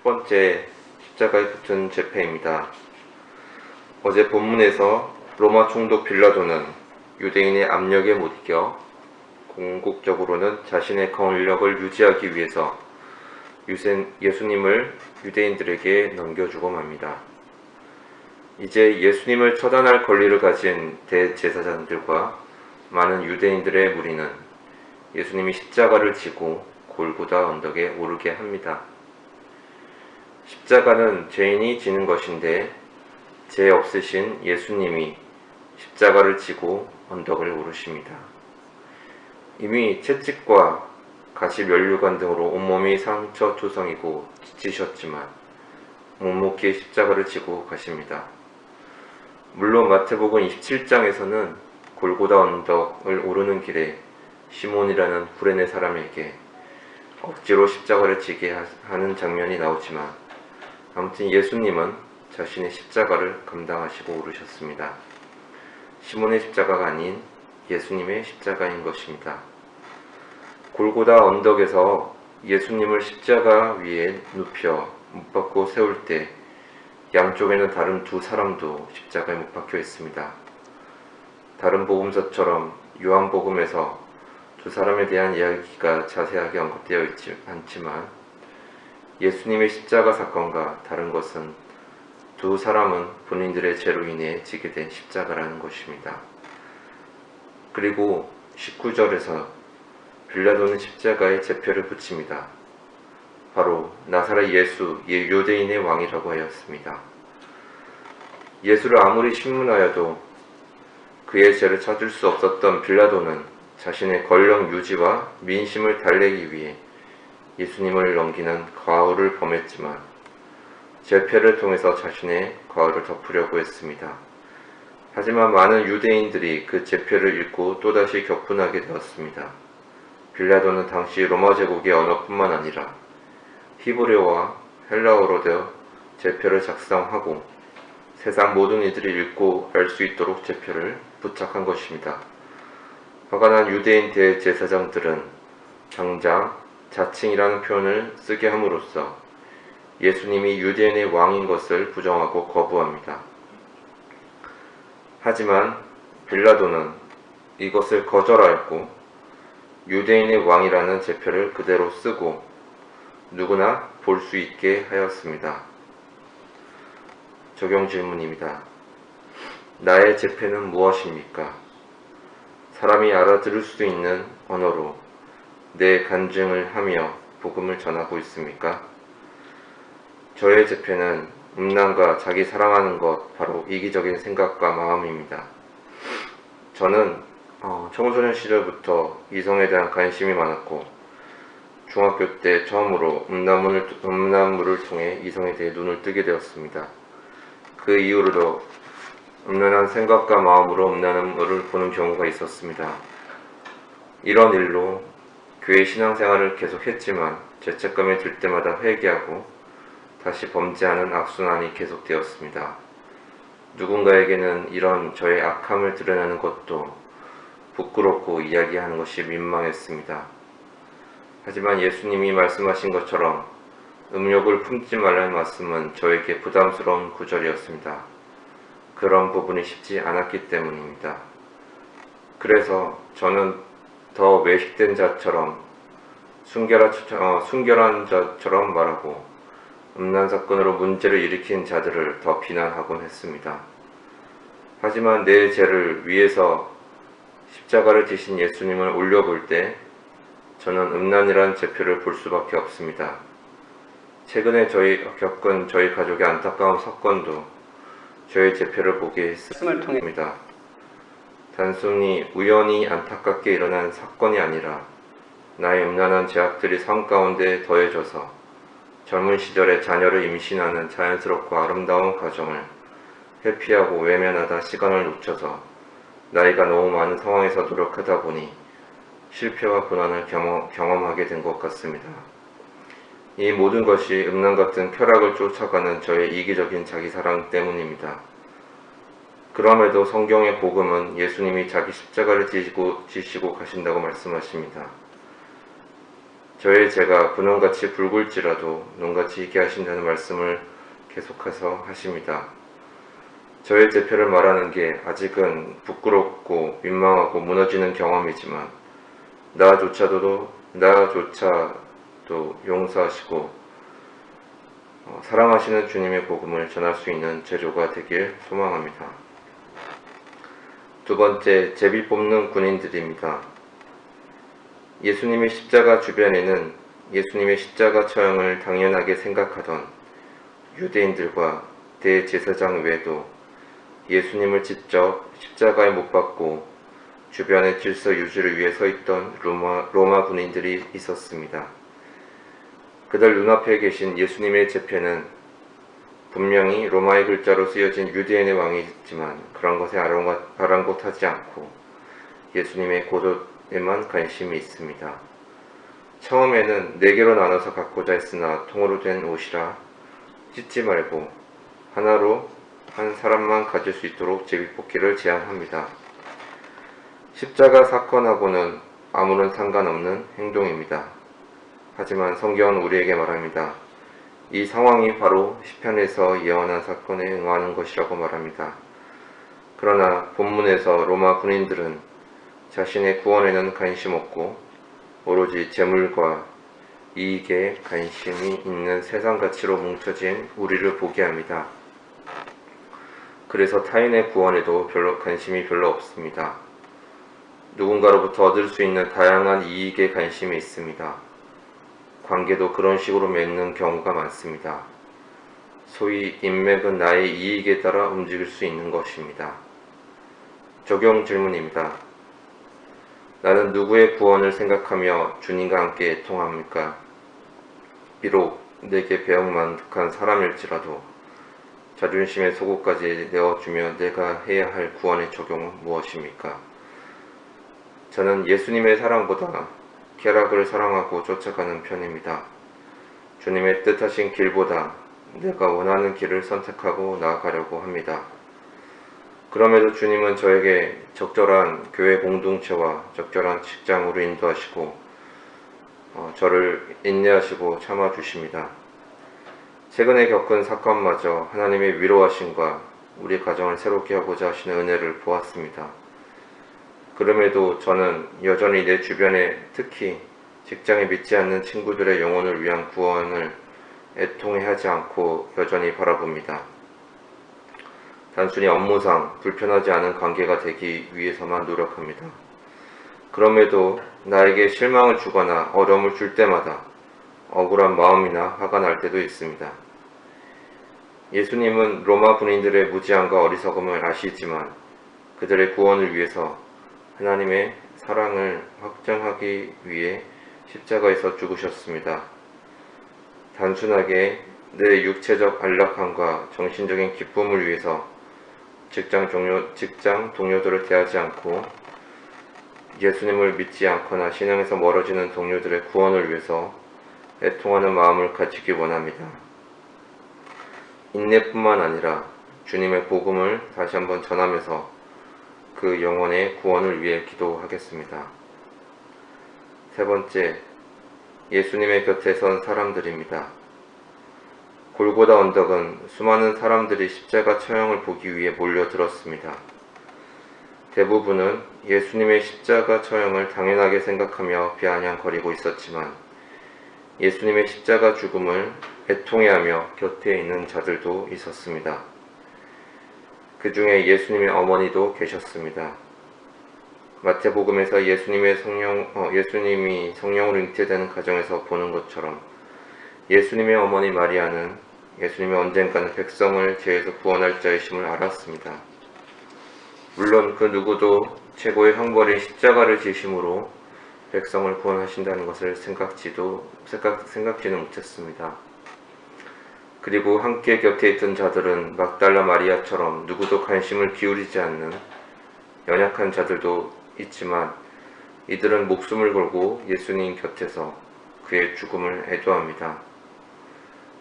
번째, 십자가에 붙은 죄패입니다. 어제 본문에서 로마 총독 빌라도는 유대인의 압력에 못 이겨 궁극적으로는 자신의 권력을 유지하기 위해서 예수님을 유대인들에게 넘겨주고 맙니다. 이제 예수님을 처단할 권리를 가진 대제사장들과 많은 유대인들의 무리는 예수님이 십자가를 지고 골고다 언덕에 오르게 합니다. 십자가는 죄인이 지는 것인데 죄 없으신 예수님이 십자가를 지고 언덕을 오르십니다. 이미 채찍과 가시 면류관 등으로 온몸이 상처투성이고 지치셨지만 묵묵히 십자가를 지고 가십니다. 물론 마태복음 27장에서는 골고다 언덕을 오르는 길에 시몬이라는 구레네 사람에게 억지로 십자가를 지게 하는 장면이 나오지만 아무튼 예수님은 자신의 십자가를 감당하시고 오르셨습니다. 시몬의 십자가가 아닌 예수님의 십자가인 것입니다. 골고다 언덕에서 예수님을 십자가 위에 눕혀 못 박고 세울 때 양쪽에는 다른 두 사람도 십자가에 못 박혀 있습니다. 다른 복음서처럼 요한복음에서 두 사람에 대한 이야기가 자세하게 언급되어 있지 않지만 예수님의 십자가 사건과 다른 것은 두 사람은 본인들의 죄로 인해 지게 된 십자가라는 것입니다. 그리고 19절에서 빌라도는 십자가에 제표를 붙입니다. 바로 나사렛 예수, 유대인의 왕이라고 하였습니다. 예수를 아무리 신문하여도 그의 죄를 찾을 수 없었던 빌라도는 자신의 권력 유지와 민심을 달래기 위해 예수님을 넘기는 과오를 범했지만 제패를 통해서 자신의 과오를 덮으려고 했습니다. 하지만 많은 유대인들이 그 제패를 읽고 또다시 격분하게 되었습니다. 빌라도는 당시 로마 제국의 언어뿐만 아니라 히브리어와 헬라어로도 제표를 작성하고 세상 모든 이들이 읽고 알 수 있도록 제표를 부착한 것입니다. 화가 난 유대인 대제사장들은 당장 자칭이라는 표현을 쓰게 함으로써 예수님이 유대인의 왕인 것을 부정하고 거부합니다. 하지만 빌라도는 이것을 거절하였고 유대인의 왕이라는 제표를 그대로 쓰고 누구나 볼 수 있게 하였습니다. 적용 질문입니다. 나의 제패는 무엇입니까? 사람이 알아들을 수 있는 언어로 내 간증을 하며 복음을 전하고 있습니까? 저의 제패는 음란과 자기 사랑하는 것, 바로 이기적인 생각과 마음입니다. 저는 청소년 시절부터 이성에 대한 관심이 많았고 중학교 때 처음으로 음란물을 통해 이성에 대해 눈을 뜨게 되었습니다. 그 이후로도 음란한 생각과 마음으로 음란물을 보는 경우가 있었습니다. 이런 일로 교회 신앙생활을 계속했지만 죄책감이 들 때마다 회개하고 다시 범죄하는 악순환이 계속되었습니다. 누군가에게는 이런 저의 악함을 드러내는 것도 부끄럽고 이야기하는 것이 민망했습니다. 하지만 예수님이 말씀하신 것처럼 음욕을 품지 말라는 말씀은 저에게 부담스러운 구절이었습니다. 그런 부분이 쉽지 않았기 때문입니다. 그래서 저는 더 외식된 자처럼 순결한 자처럼 말하고 음란 사건으로 문제를 일으킨 자들을 더 비난하곤 했습니다. 하지만 내 죄를 위해서 십자가를 지신 예수님을 올려볼 때 저는 음란이라는 제표를 볼 수밖에 없습니다. 최근에 겪은 저희 가족의 안타까운 사건도 저의 제표를 보게 했습니다. 단순히 우연히 안타깝게 일어난 사건이 아니라 나의 음란한 죄악들이 삶 가운데 더해져서 젊은 시절에 자녀를 임신하는 자연스럽고 아름다운 과정을 회피하고 외면하다 시간을 놓쳐서 나이가 너무 많은 상황에서 노력하다 보니 실패와 고난을 경험하게 된 것 같습니다. 이 모든 것이 음란 같은 쾌락을 쫓아가는 저의 이기적인 자기사랑 때문입니다. 그럼에도 성경의 복음은 예수님이 자기 십자가를 지시고 가신다고 말씀하십니다. 저의 죄가 분홍같이 붉을지라도 눈같이 희게 하신다는 말씀을 계속해서 하십니다. 저의 죄표를 말하는 게 아직은 부끄럽고 민망하고 무너지는 경험이지만 나조차도 용서하시고 사랑하시는 주님의 복음을 전할 수 있는 재료가 되길 소망합니다. 두 번째, 제비 뽑는 군인들입니다. 예수님의 십자가 주변에는 예수님의 십자가 처형을 당연하게 생각하던 유대인들과 대제사장 외에도 예수님을 직접 십자가에 못 박고 주변의 질서 유지를 위해 서 있던 로마 군인들이 있었습니다. 그들 눈앞에 계신 예수님의 제패는 분명히 로마의 글자로 쓰여진 유대인의 왕이지만 그런 것에 아랑곳하지 않고 예수님의 고도에만 관심이 있습니다. 처음에는 4개로 나눠서 갖고자 했으나 통으로 된 옷이라 찢지 말고 하나로 한 사람만 가질 수 있도록 제비뽑기를 제안합니다. 십자가 사건하고는 아무런 상관없는 행동입니다. 하지만 성경은 우리에게 말합니다. 이 상황이 바로 시편에서 예언한 사건에 응하는 것이라고 말합니다. 그러나 본문에서 로마 군인들은 자신의 구원에는 관심 없고 오로지 재물과 이익에 관심이 있는 세상 가치로 뭉쳐진 우리를 보게 합니다. 그래서 타인의 구원에도 관심이 별로 없습니다. 누군가로부터 얻을 수 있는 다양한 이익에 관심이 있습니다. 관계도 그런 식으로 맺는 경우가 많습니다. 소위 인맥은 나의 이익에 따라 움직일 수 있는 것입니다. 적용 질문입니다. 나는 누구의 구원을 생각하며 주님과 함께 애통합니까? 비록 내게 배역만득한 사람일지라도 자존심의 속옷까지 내어주며 내가 해야 할 구원의 적용은 무엇입니까? 저는 예수님의 사랑보다 쾌락을 사랑하고 쫓아가는 편입니다. 주님의 뜻하신 길보다 내가 원하는 길을 선택하고 나아가려고 합니다. 그럼에도 주님은 저에게 적절한 교회 공동체와 적절한 직장으로 인도하시고 저를 인내하시고 참아주십니다. 최근에 겪은 사건마저 하나님의 위로하심과 우리 가정을 새롭게 하고자 하시는 은혜를 보았습니다. 그럼에도 저는 여전히 내 주변에 특히 직장에 믿지 않는 친구들의 영혼을 위한 구원을 애통해하지 않고 여전히 바라봅니다. 단순히 업무상 불편하지 않은 관계가 되기 위해서만 노력합니다. 그럼에도 나에게 실망을 주거나 어려움을 줄 때마다 억울한 마음이나 화가 날 때도 있습니다. 예수님은 로마 군인들의 무지함과 어리석음을 아시지만 그들의 구원을 위해서 하나님의 사랑을 확증하기 위해 십자가에서 죽으셨습니다. 단순하게 내 육체적 안락함과 정신적인 기쁨을 위해서 직장 동료들을 대하지 않고 예수님을 믿지 않거나 신앙에서 멀어지는 동료들의 구원을 위해서 애통하는 마음을 가지기 원합니다. 인내뿐만 아니라 주님의 복음을 다시 한번 전하면서 그 영혼의 구원을 위해 기도하겠습니다. 세 번째, 예수님의 곁에 선 사람들입니다. 골고다 언덕은 수많은 사람들이 십자가 처형을 보기 위해 몰려들었습니다. 대부분은 예수님의 십자가 처형을 당연하게 생각하며 비아냥거리고 있었지만 예수님의 십자가 죽음을 애통해하며 곁에 있는 자들도 있었습니다. 그 중에 예수님의 어머니도 계셨습니다. 마태복음에서 예수님이 성령으로 잉태되는 가정에서 보는 것처럼 예수님의 어머니 마리아는 예수님이 언젠가는 백성을 죄에서 구원할 자이심을 알았습니다. 물론 그 누구도 최고의 형벌인 십자가를 지심으로 백성을 구원하신다는 것을 생각지는 못했습니다. 그리고 함께 곁에 있던 자들은 막달라 마리아처럼 누구도 관심을 기울이지 않는 연약한 자들도 있지만 이들은 목숨을 걸고 예수님 곁에서 그의 죽음을 애도합니다.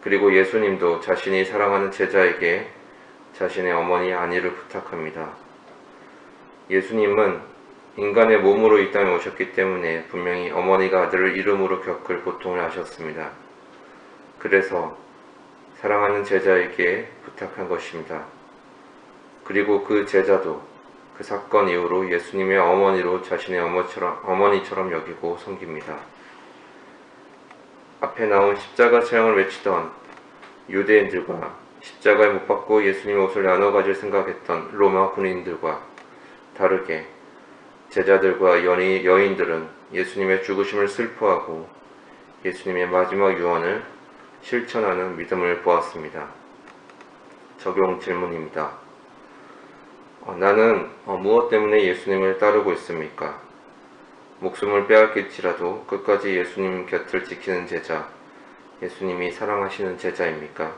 그리고 예수님도 자신이 사랑하는 제자에게 자신의 어머니 안위를 부탁합니다. 예수님은 인간의 몸으로 이 땅에 오셨기 때문에 분명히 어머니가 아들을 이름으로 겪을 고통을 아셨습니다. 그래서 사랑하는 제자에게 부탁한 것입니다. 그리고 그 제자도 그 사건 이후로 예수님의 어머니로 자신의 어머니처럼 여기고 섬깁니다. 앞에 나온 십자가 체형을 외치던 유대인들과 십자가에 못 박고 예수님의 옷을 나눠 가질 생각했던 로마 군인들과 다르게 제자들과 여인들은 예수님의 죽으심을 슬퍼하고 예수님의 마지막 유언을 실천하는 믿음을 보았습니다. 적용 질문입니다. 나는 무엇 때문에 예수님을 따르고 있습니까? 목숨을 빼앗길지라도 끝까지 예수님 곁을 지키는 제자, 예수님이 사랑하시는 제자입니까?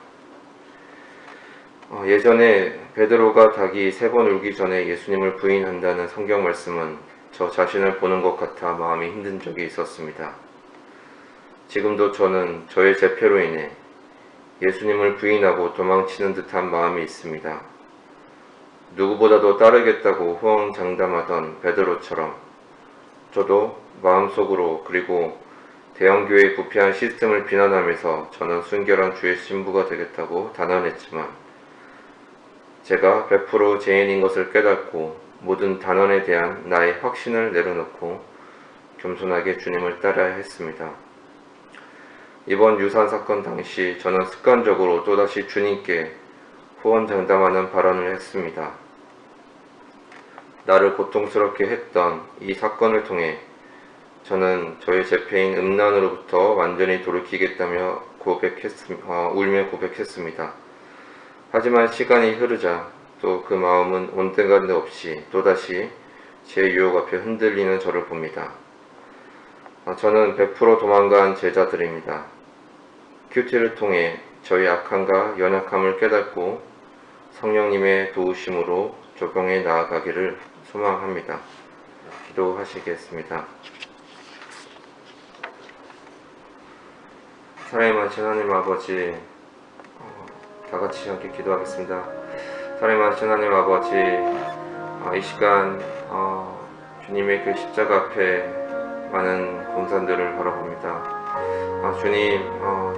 예전에 베드로가 닭이 3번 울기 전에 예수님을 부인한다는 성경 말씀은 저 자신을 보는 것 같아 마음이 힘든 적이 있었습니다. 지금도 저는 저의 죄표로 인해 예수님을 부인하고 도망치는 듯한 마음이 있습니다. 누구보다도 따르겠다고 후원장담하던 베드로처럼 저도 마음속으로 그리고 대형교회의 부패한 시스템을 비난하면서 저는 순결한 주의 신부가 되겠다고 단언했지만 제가 100% 죄인인 것을 깨닫고 모든 단언에 대한 나의 확신을 내려놓고 겸손하게 주님을 따라야 했습니다. 이번 유산 사건 당시 저는 습관적으로 또다시 주님께 후원장담하는 발언을 했습니다. 나를 고통스럽게 했던 이 사건을 통해 저는 저의 죄패인 음란으로부터 완전히 돌이키겠다며 울며 고백했습니다. 하지만 시간이 흐르자 또 그 마음은 온데간데 없이 또다시 제 유혹 앞에 흔들리는 저를 봅니다. 저는 100% 도망간 제자들입니다. 큐티를 통해 저희 악함과 연약함을 깨닫고 성령님의 도우심으로 적용해 나아가기를 소망합니다. 기도하시겠습니다. 사랑이 많으신 하나님 아버지, 다 같이 함께 기도하겠습니다. 사랑이 많으신 하나님 아버지, 이 시간 주님의 그 십자가 앞에 많은 공산들을 바라봅니다. 주님,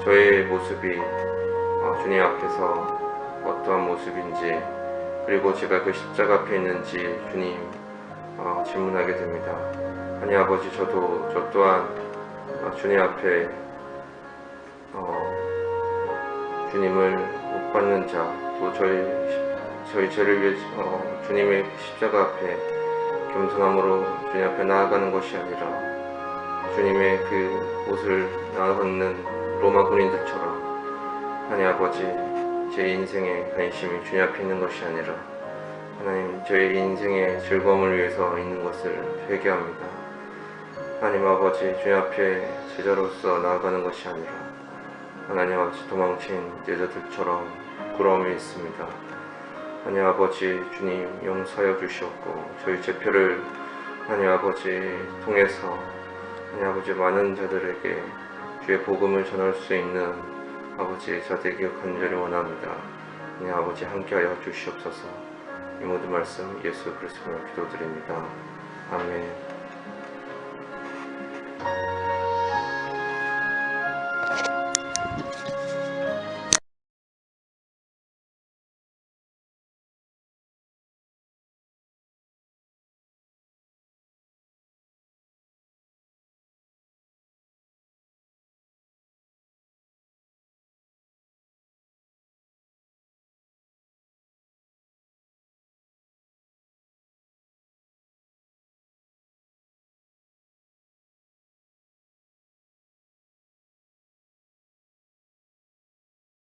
저의 모습이 주님 앞에서 어떠한 모습인지 그리고 제가 그 십자가 앞에 있는지 주님 질문하게 됩니다. 하나님 아버지, 저 또한 주님 앞에 주님을 못 받는 자, 또 저희 죄를 위해 주님의 십자가 앞에 겸손함으로 주님 앞에 나아가는 것이 아니라 주님의 그 옷을 나눠받는 로마 군인들처럼 하나님 아버지, 제 인생의 관심이 주님 앞에 있는 것이 아니라 하나님, 저의 인생의 즐거움을 위해서 있는 것을 회개합니다. 하나님 아버지, 주님 앞에 제자로서 나아가는 것이 아니라 하나님 아버지, 도망친 제자들처럼 부끄러움이 있습니다. 하나님 아버지, 주님 용서하여 주시옵고 저희 죄표를 하나님 아버지 통해서 하나님 아버지, 많은 자들에게 주의 복음을 전할 수 있는 아버지 자되기 간절히 원합니다. 하나님 아버지, 함께하여 주시옵소서. 이 모든 말씀 예수 그리스도로 기도드립니다. 아멘.